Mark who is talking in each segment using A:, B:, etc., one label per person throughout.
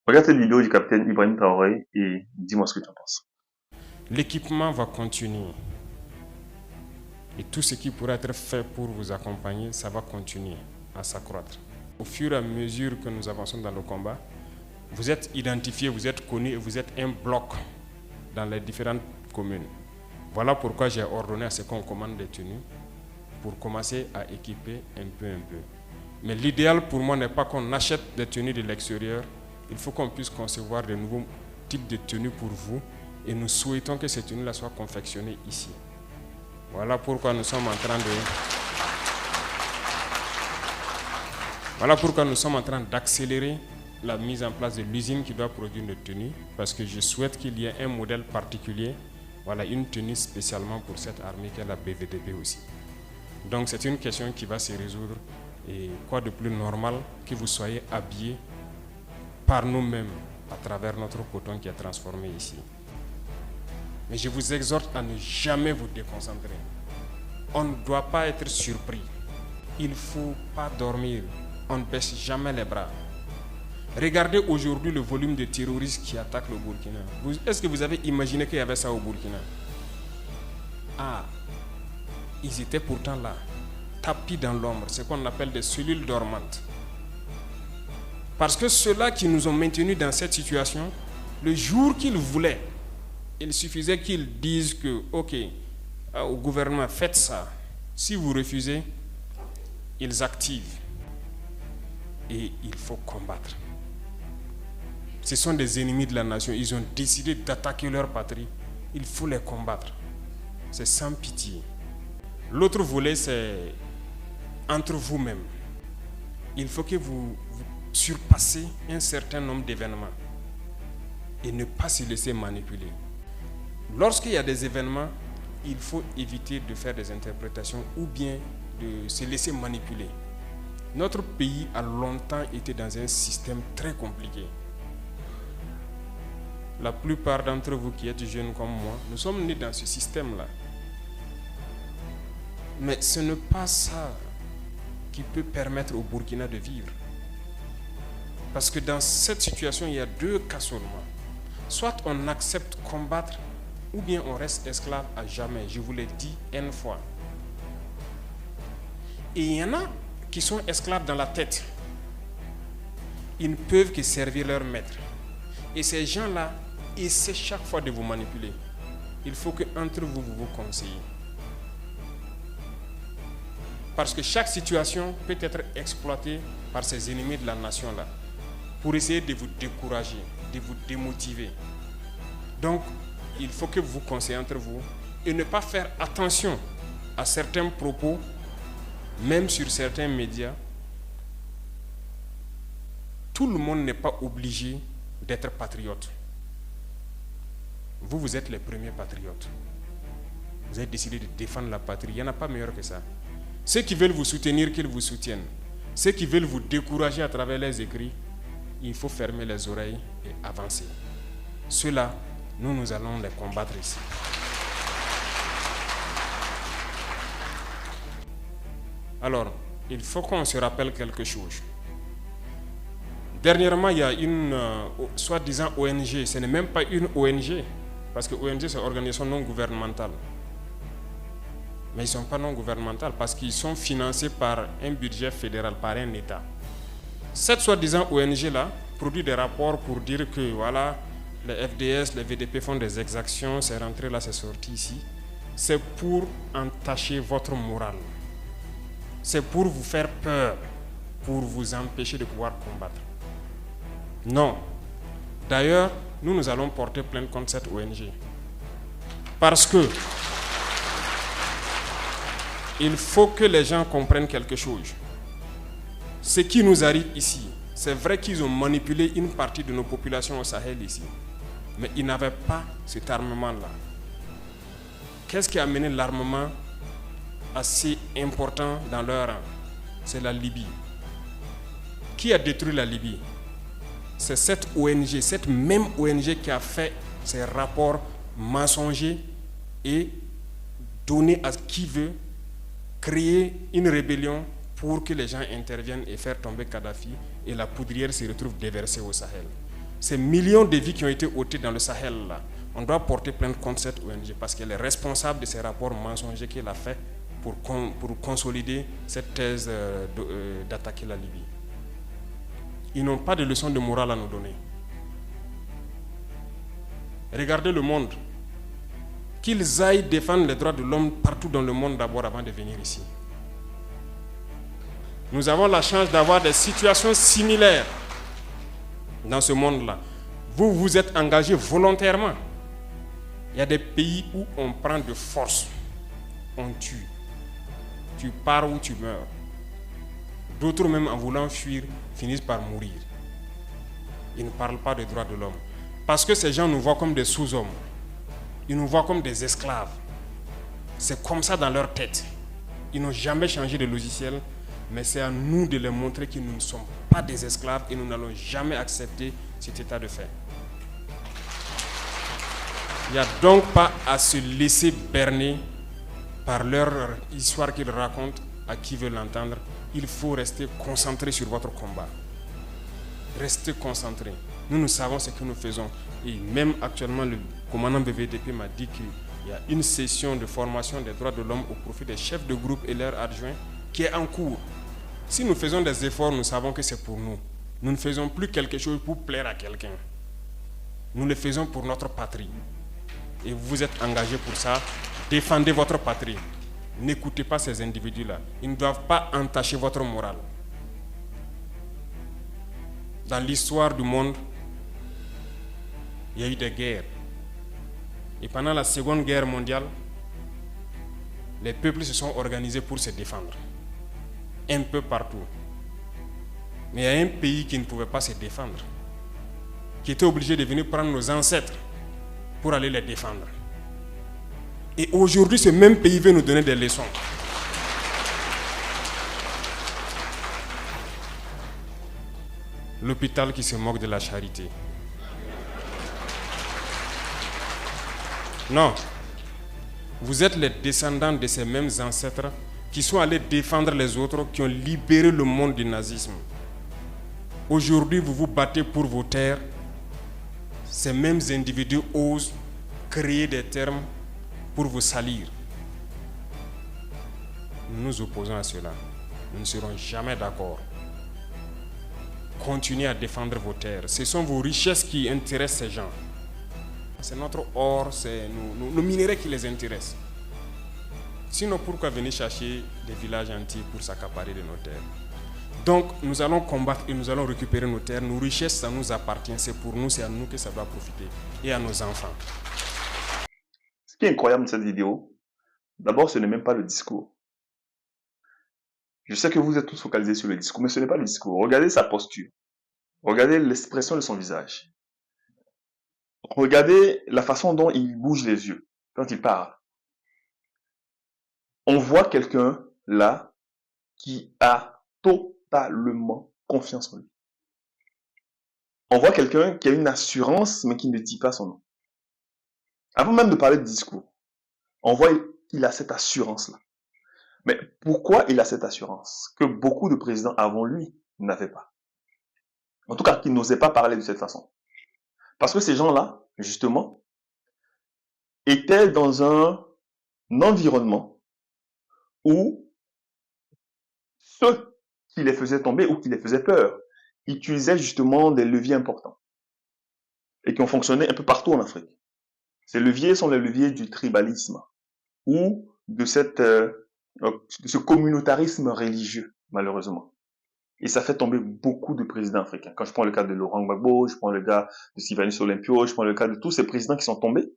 A: Regarde cette vidéo du capitaine Ibrahim Traoré et dis-moi ce que tu en penses.
B: L'équipement va continuer. Et tout ce qui pourra être fait pour vous accompagner, ça va continuer à s'accroître. Au fur et à mesure que nous avançons dans le combat, vous êtes identifiés, vous êtes connus et vous êtes un bloc dans les différentes communes. Voilà pourquoi j'ai ordonné à ce qu'on commande des tenues pour commencer à équiper un peu. Mais l'idéal pour moi n'est pas qu'on achète des tenues de l'extérieur. Il faut qu'on puisse concevoir de nouveaux types de tenues pour vous et nous souhaitons que ces tenues-là soient confectionnées ici. Voilà pourquoi nous sommes en train d'accélérer la mise en place de l'usine qui doit produire une tenue, parce que je souhaite qu'il y ait un modèle particulier, voilà, une tenue spécialement pour cette armée qu'est la BVDP aussi. Donc c'est une question qui va se résoudre, et quoi de plus normal que vous soyez habillés par nous-mêmes à travers notre coton qui est transformé ici. Mais je vous exhorte à ne jamais vous déconcentrer. On ne doit pas être surpris. Il ne faut pas dormir. On ne baisse jamais les bras. Regardez aujourd'hui le volume de terroristes qui attaquent le Burkina. Est-ce que vous avez imaginé qu'il y avait ça au Burkina? Ah, ils étaient pourtant là, tapis dans l'ombre, ce qu'on appelle des cellules dormantes. Parce que ceux-là qui nous ont maintenus dans cette situation, le jour qu'ils voulaient, il suffisait qu'ils disent que, ok, au gouvernement, faites ça. Si vous refusez, ils activent. Et il faut combattre. Ce sont des ennemis de la nation. Ils ont décidé d'attaquer leur patrie. Il faut les combattre. C'est sans pitié. L'autre volet, c'est entre vous-même. Il faut que vous surpassez un certain nombre d'événements et ne pas se laisser manipuler. Lorsqu'il y a des événements, il faut éviter de faire des interprétations ou bien de se laisser manipuler. Notre pays a longtemps été dans un système très compliqué. La plupart d'entre vous qui êtes jeunes comme moi, nous sommes nés dans ce système-là. Mais ce n'est pas ça qui peut permettre au Burkina de vivre. Parce que dans cette situation, il y a deux cas seulement. Soit on accepte combattre, ou bien on reste esclave à jamais. Je vous l'ai dit une fois. Et il y en a qui sont esclaves dans la tête. Ils ne peuvent que servir leur maître. Et ces gens-là essaient chaque fois de vous manipuler. Il faut qu'entre vous, vous vous conseillez. Parce que chaque situation peut être exploitée par ces ennemis de la nation-là pour essayer de vous décourager, de vous démotiver. Donc, il faut que vous vous conseillez entre vous et ne pas faire attention à certains propos, même sur certains médias. Tout le monde n'est pas obligé d'être patriote. Vous êtes les premiers patriotes. Vous avez décidé de défendre la patrie. Il n'y en a pas meilleur que ça. Ceux qui veulent vous soutenir, qu'ils vous soutiennent. Ceux qui veulent vous décourager à travers les écrits, il faut fermer les oreilles et avancer. Ceux-là, nous allons les combattre ici. Alors, il faut qu'on se rappelle quelque chose. Dernièrement, il y a une soi-disant ONG. Ce n'est même pas une ONG, parce que ONG, c'est organisation non gouvernementale. Mais ils ne sont pas non gouvernementaux parce qu'ils sont financés par un budget fédéral, par un État. Cette soi-disant ONG-là produit des rapports pour dire que voilà, les FDS, les VDP font des exactions, c'est rentré là, c'est sorti ici. C'est pour entacher votre morale. C'est pour vous faire peur, pour vous empêcher de pouvoir combattre. Non. D'ailleurs, nous allons porter plainte contre cette ONG. Parce que il faut que les gens comprennent quelque chose. Ce qui nous arrive ici, c'est vrai qu'ils ont manipulé une partie de nos populations au Sahel ici. Mais ils n'avaient pas cet armement-là. Qu'est-ce qui a amené l'armement assez important dans leur rang? C'est la Libye. Qui a détruit la Libye? C'est cette ONG, cette même ONG qui a fait ces rapports mensongers et donné à qui veut créer une rébellion pour que les gens interviennent et faire tomber Kadhafi et la poudrière se retrouve déversée au Sahel. Ces millions de vies qui ont été ôtées dans le Sahel, là, on doit porter plainte contre cette ONG parce qu'elle est responsable de ces rapports mensongers qu'elle a fait pour consolider cette thèse d'attaquer la Libye. Ils n'ont pas de leçon de morale à nous donner. Regardez le monde. Qu'ils aillent défendre les droits de l'homme partout dans le monde d'abord avant de venir ici. Nous avons la chance d'avoir des situations similaires dans ce monde-là. Vous vous êtes engagés volontairement. Il y a des pays où on prend de force, on tue. Tu pars ou tu meurs. D'autres même en voulant fuir finissent par mourir. Ils ne parlent pas des droits de l'homme. Parce que ces gens nous voient comme des sous-hommes. Ils nous voient comme des esclaves. C'est comme ça dans leur tête. Ils n'ont jamais changé de logiciel, mais c'est à nous de leur montrer que nous ne sommes pas des esclaves et nous n'allons jamais accepter cet état de fait. Il n'y a donc pas à se laisser berner par leur histoire qu'ils racontent à qui veut l'entendre. Il faut rester concentré sur votre combat. Restez concentré. Nous savons ce que nous faisons. Et même actuellement, le commandant BVDP m'a dit qu'il y a une session de formation des droits de l'homme au profit des chefs de groupe et leurs adjoints qui est en cours. Si nous faisons des efforts, nous savons que c'est pour nous. Nous ne faisons plus quelque chose pour plaire à quelqu'un. Nous le faisons pour notre patrie. Et vous êtes engagés pour ça. Défendez votre patrie. N'écoutez pas ces individus-là. Ils ne doivent pas entacher votre morale. Dans l'histoire du monde, il y a eu des guerres. Et pendant la Seconde Guerre mondiale, les peuples se sont organisés pour se défendre. Un peu partout. Mais il y a un pays qui ne pouvait pas se défendre, qui était obligé de venir prendre nos ancêtres pour aller les défendre. Et aujourd'hui, ce même pays veut nous donner des leçons. L'hôpital qui se moque de la charité. Non. Vous êtes les descendants de ces mêmes ancêtres qui sont allés défendre les autres, qui ont libéré le monde du nazisme. Aujourd'hui, vous vous battez pour vos terres. Ces mêmes individus osent créer des termes pour vous salir. Nous nous opposons à cela. Nous ne serons jamais d'accord. Continuez à défendre vos terres. Ce sont vos richesses qui intéressent ces gens. C'est notre or, c'est nos minerais qui les intéressent. Sinon, pourquoi venir chercher des villages entiers pour s'accaparer de nos terres? Donc, nous allons combattre et nous allons récupérer nos terres. Nos richesses, ça nous appartient. C'est pour nous, c'est à nous que ça doit profiter. Et à nos enfants.
A: Ce qui est incroyable dans cette vidéo, d'abord, ce n'est même pas le discours. Je sais que vous êtes tous focalisés sur le discours, mais ce n'est pas le discours. Regardez sa posture. Regardez l'expression de son visage. Regardez la façon dont il bouge les yeux quand il parle. On voit quelqu'un là qui a totalement confiance en lui. On voit quelqu'un qui a une assurance mais qui ne dit pas son nom. Avant même de parler de discours, on voit qu'il a cette assurance-là. Mais pourquoi il a cette assurance que beaucoup de présidents avant lui n'avaient pas? En tout cas, qui n'osaient pas parler de cette façon. Parce que ces gens-là, justement, étaient dans un environnement où ceux qui les faisaient tomber ou qui les faisaient peur utilisaient justement des leviers importants et qui ont fonctionné un peu partout en Afrique. Ces leviers sont les leviers du tribalisme ou de ce communautarisme religieux, malheureusement. Et ça fait tomber beaucoup de présidents africains. Quand je prends le cas de Laurent Gbagbo, je prends le cas de Sylvanus Olympio, je prends le cas de tous ces présidents qui sont tombés,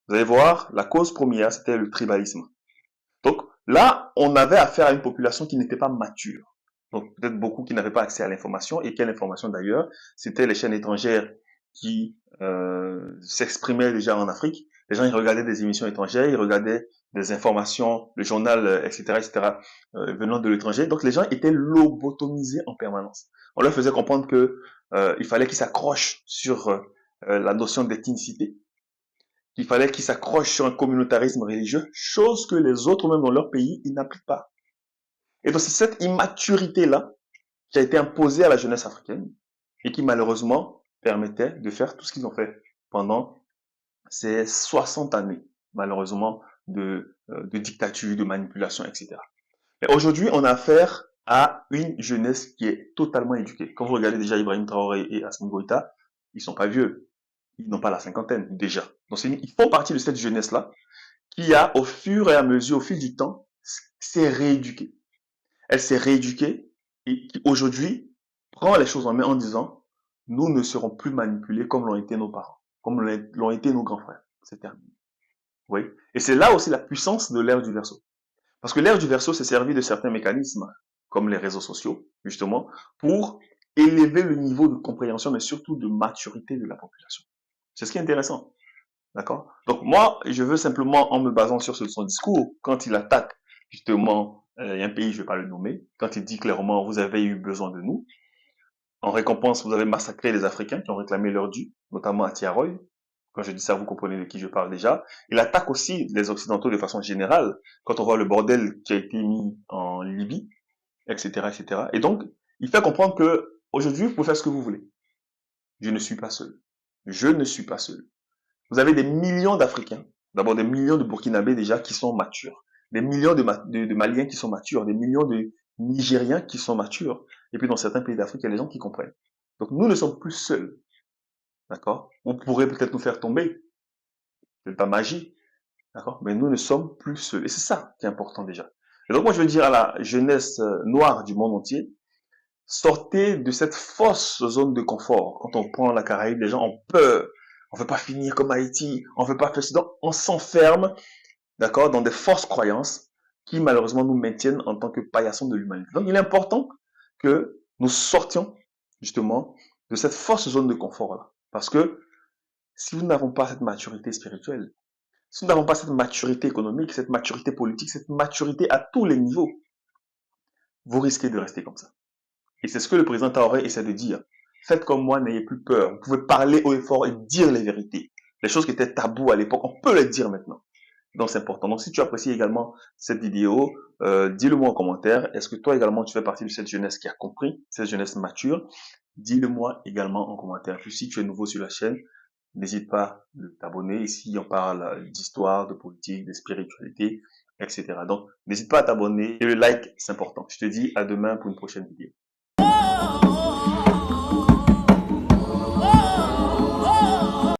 A: vous allez voir, la cause première, c'était le tribalisme. Donc là, on avait affaire à une population qui n'était pas mature. Donc peut-être beaucoup qui n'avaient pas accès à l'information. Et quelle information d'ailleurs? C'était les chaînes étrangères qui s'exprimaient déjà en Afrique. Les gens, ils regardaient des émissions étrangères, ils regardaient des informations, le journal, etc., venant de l'étranger. Donc les gens étaient lobotomisés en permanence. On leur faisait comprendre que il fallait qu'ils s'accrochent sur la notion d'ethnicité, qu'il fallait qu'ils s'accrochent sur un communautarisme religieux, chose que les autres, même dans leur pays, ils n'appliquent pas. Et donc c'est cette immaturité-là qui a été imposée à la jeunesse africaine et qui malheureusement permettait de faire tout ce qu'ils ont fait pendant ces 60 années, malheureusement, de dictature, de manipulation, etc. Et aujourd'hui, on a affaire à une jeunesse qui est totalement éduquée. Quand vous regardez déjà Ibrahim Traoré et Assimi Goïta, ils sont pas vieux. Ils n'ont pas la cinquantaine, déjà. Donc, ils font partie de cette jeunesse-là qui a, au fur et à mesure, au fil du temps, s'est rééduquée. Elle s'est rééduquée et qui, aujourd'hui, prend les choses en main en disant, nous ne serons plus manipulés comme l'ont été nos parents, comme l'ont été nos grands frères. C'est terminé. Oui. Et c'est là aussi la puissance de l'ère du Verseau. Parce que l'ère du Verseau s'est servi de certains mécanismes, comme les réseaux sociaux, justement, pour élever le niveau de compréhension, mais surtout de maturité de la population. C'est ce qui est intéressant. D'accord? Donc moi, je veux simplement, en me basant sur son discours, quand il attaque justement un pays, je ne vais pas le nommer, quand il dit clairement, vous avez eu besoin de nous, en récompense, vous avez massacré les Africains qui ont réclamé leur dû, notamment à Tiaroy. Quand je dis ça, vous comprenez de qui je parle déjà. Il attaque aussi les Occidentaux de façon générale, quand on voit le bordel qui a été mis en Libye, etc., etc. Et donc, il fait comprendre que aujourd'hui, vous pouvez faire ce que vous voulez. Je ne suis pas seul. Je ne suis pas seul. Vous avez des millions d'Africains, d'abord des millions de Burkinabés déjà qui sont matures, des millions de Maliens qui sont matures, des millions de Nigériens qui sont matures. Et puis dans certains pays d'Afrique, il y a des gens qui comprennent. Donc nous ne sommes plus seuls. D'accord? Vous pourrez peut-être nous faire tomber. C'est pas magie. D'accord? Mais nous ne sommes plus seuls. Et c'est ça qui est important déjà. Et donc moi je veux dire à la jeunesse noire du monde entier, sortez de cette fausse zone de confort. Quand on prend la Caraïbe, les gens ont peur. On veut pas finir comme Haïti. On veut pas faire ça. Donc on s'enferme, d'accord, dans des fausses croyances qui malheureusement nous maintiennent en tant que paillassons de l'humanité. Donc il est important que nous sortions justement de cette fausse zone de confort-là. Parce que si nous n'avons pas cette maturité spirituelle, si nous n'avons pas cette maturité économique, cette maturité politique, cette maturité à tous les niveaux, vous risquez de rester comme ça. Et c'est ce que le président Traoré essaie de dire. Faites comme moi, n'ayez plus peur. Vous pouvez parler haut et fort et dire les vérités. Les choses qui étaient taboues à l'époque, on peut les dire maintenant. Donc c'est important. Donc si tu apprécies également cette vidéo, dis-le moi en commentaire. Est-ce que toi également tu fais partie de cette jeunesse qui a compris, cette jeunesse mature? Dis-le moi également en commentaire. Puis si tu es nouveau sur la chaîne, n'hésite pas à t'abonner. Ici on parle d'histoire, de politique, de spiritualité, etc. Donc n'hésite pas à t'abonner et le like c'est important. Je te dis à demain pour une prochaine vidéo.